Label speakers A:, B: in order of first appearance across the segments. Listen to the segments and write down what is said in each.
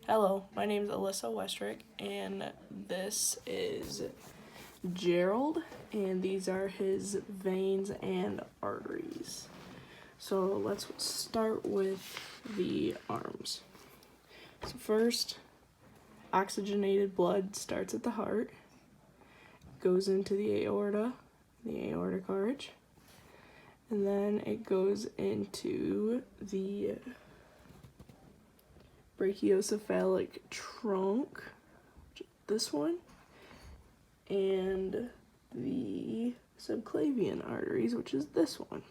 A: Hello, my name is Alyssa Westrick, and this is Gerald, and these are his veins and arteries. So let's start with the arms. So first, oxygenated blood starts at the heart, goes into the aorta, the aortic arch, and then it goes into the brachiocephalic trunk, this one, and the subclavian arteries, which is this one.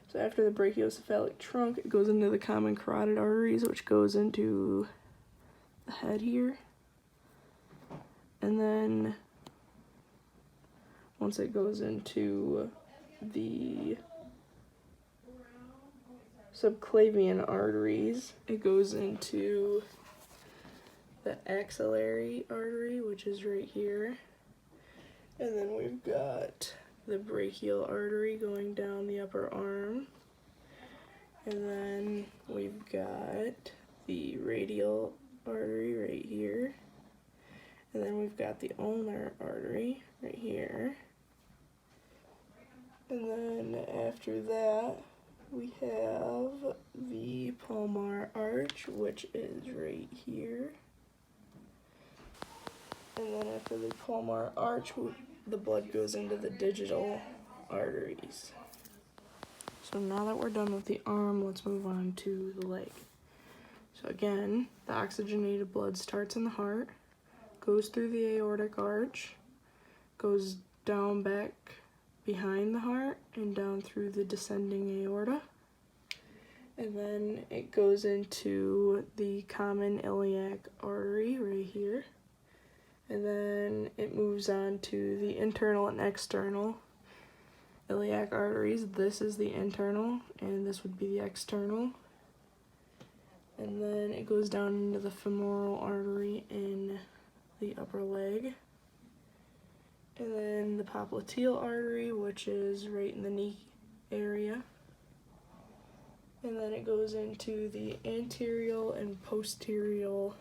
A: So after the brachiocephalic trunk, it goes into the common carotid arteries, which goes into the head here. And then once it goes into the subclavian arteries, it goes into the axillary artery, which is right here. And then we've got the brachial artery going down the upper arm. And then we've got the radial artery right here. And then we've got the ulnar artery right here. And then after that, we have the palmar arch, which is right here. And then after the palmar arch, the blood goes into the digital arteries. So now that we're done with the arm, let's move on to the leg. So again, the oxygenated blood starts in the heart, goes through the aortic arch, goes down back behind the heart and down through the descending aorta, and then it goes into the common iliac artery right here, and then it moves on to the internal and external iliac arteries. This is the internal and this would be the external, and then it goes down into the femoral artery in the upper leg. And then the popliteal artery, which is right in the knee area. And then it goes into the anterior and posterior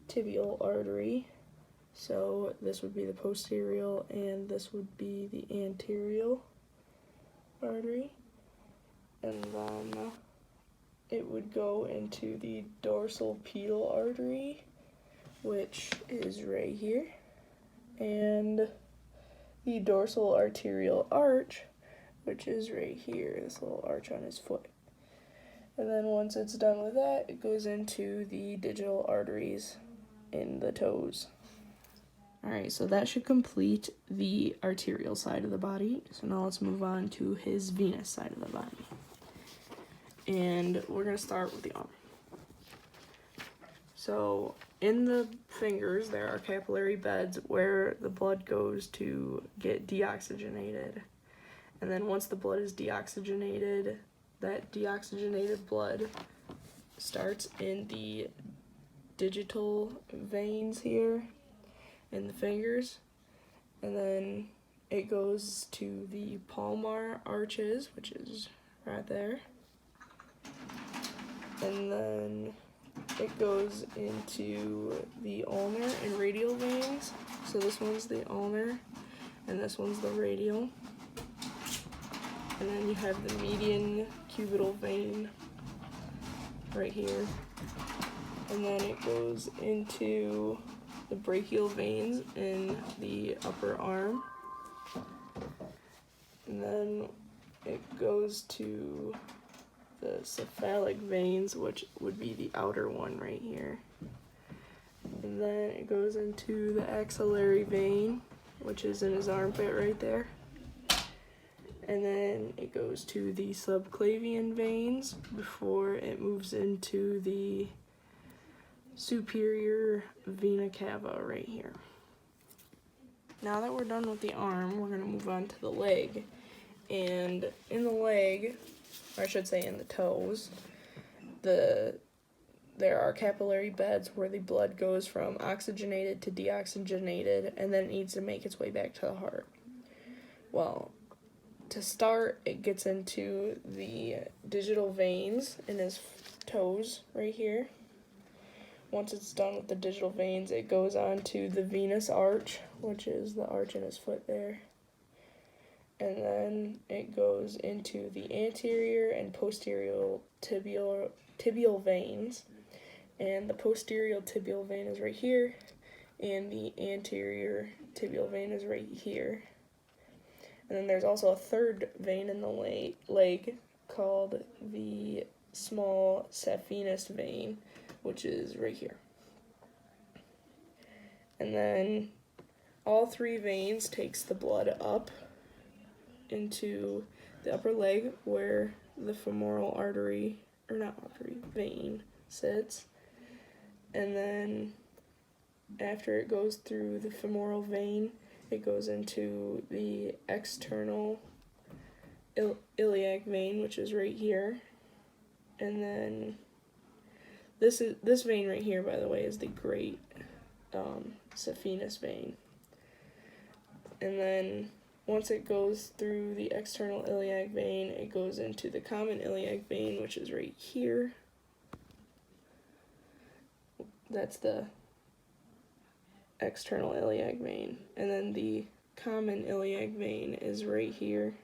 A: tibial artery. So this would be the posterior and this would be the anterior artery. And then it would go into the dorsal pedal artery, which is right here, and the dorsal arterial arch, which is right here, this little arch on his foot. And then once it's done with that, it goes into the digital arteries in the toes. Alright, so that should complete the arterial side of the body. So now let's move on to his venous side of the body. And we're going to start with the arm. So in the fingers, there are capillary beds where the blood goes to get deoxygenated. And then once the blood is deoxygenated, that deoxygenated blood starts in the digital veins here in the fingers. And then it goes to the palmar arches, which is right there. And then it goes into the ulnar and radial veins. So this one's the ulnar and this one's the radial. And then you have the median cubital vein right here. And then it goes into the brachial veins in the upper arm. And then it goes to the cephalic veins, which would be the outer one right here. And then it goes into the axillary vein, which is in his armpit right there. And then it goes to the subclavian veins before it moves into the superior vena cava right here. Now that we're done with the arm, we're going to move on to the leg. And in the leg, or I should say in the toes, there are capillary beds where the blood goes from oxygenated to deoxygenated, and then it needs to make its way back to the heart. Well, to start, it gets into the digital veins in his toes right here. Once it's done with the digital veins, it goes on to the venous arch, which is the arch in his foot there. And then it goes into the anterior and posterior tibial veins. And the posterior tibial vein is right here, and the anterior tibial vein is right here. And then there's also a third vein in the leg called the small saphenous vein, which is right here. And then all three veins takes the blood up into the upper leg where the femoral vein sits. And then after it goes through the femoral vein, it goes into the external iliac vein, which is right here. And then this vein right here, by the way, is the great saphenous vein. And then once it goes through the external iliac vein, it goes into the common iliac vein, which is right here. That's the external iliac vein. And then the common iliac vein is right here.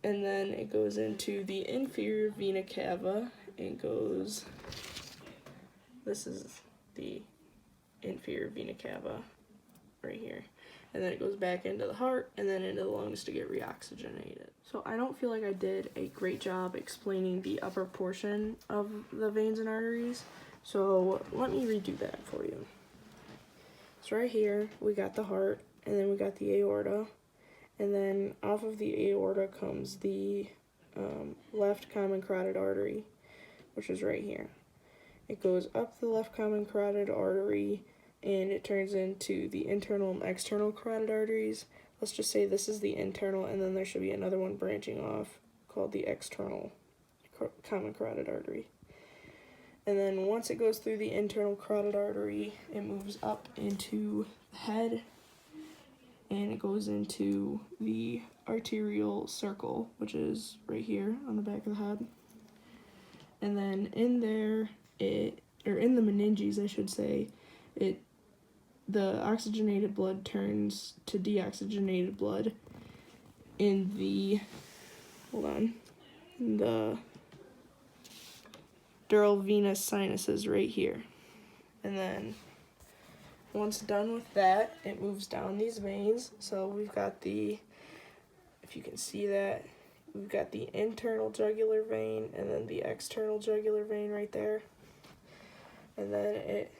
A: And then it goes into the inferior vena cava. This is the inferior vena cava right here. And then it goes back into the heart and then into the lungs to get reoxygenated. So I don't feel like I did a great job explaining the upper portion of the veins and arteries. So let me redo that for you. So right here, we got the heart, and then we got the aorta, and then off of the aorta comes the left common carotid artery, which is right here. It goes up the left common carotid artery, and it turns into the internal and external carotid arteries. Let's just say this is the internal, and then there should be another one branching off called the external common carotid artery. And then once it goes through the internal carotid artery, it moves up into the head, and it goes into the arterial circle, which is right here on the back of the head. And then in there, in the meninges, I should say, the oxygenated blood turns to deoxygenated blood in the dural venous sinuses right here. And then once done with that, it moves down these veins. So we've got if you can see that, we've got the internal jugular vein and then the external jugular vein right there. And then it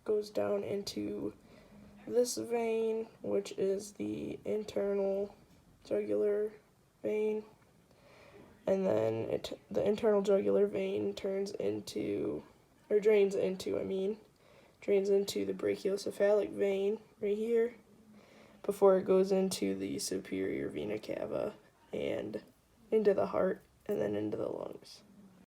A: goes down into this vein, which is the internal jugular vein. And then the internal jugular vein drains into the brachiocephalic vein right here before it goes into the superior vena cava and into the heart and then into the lungs.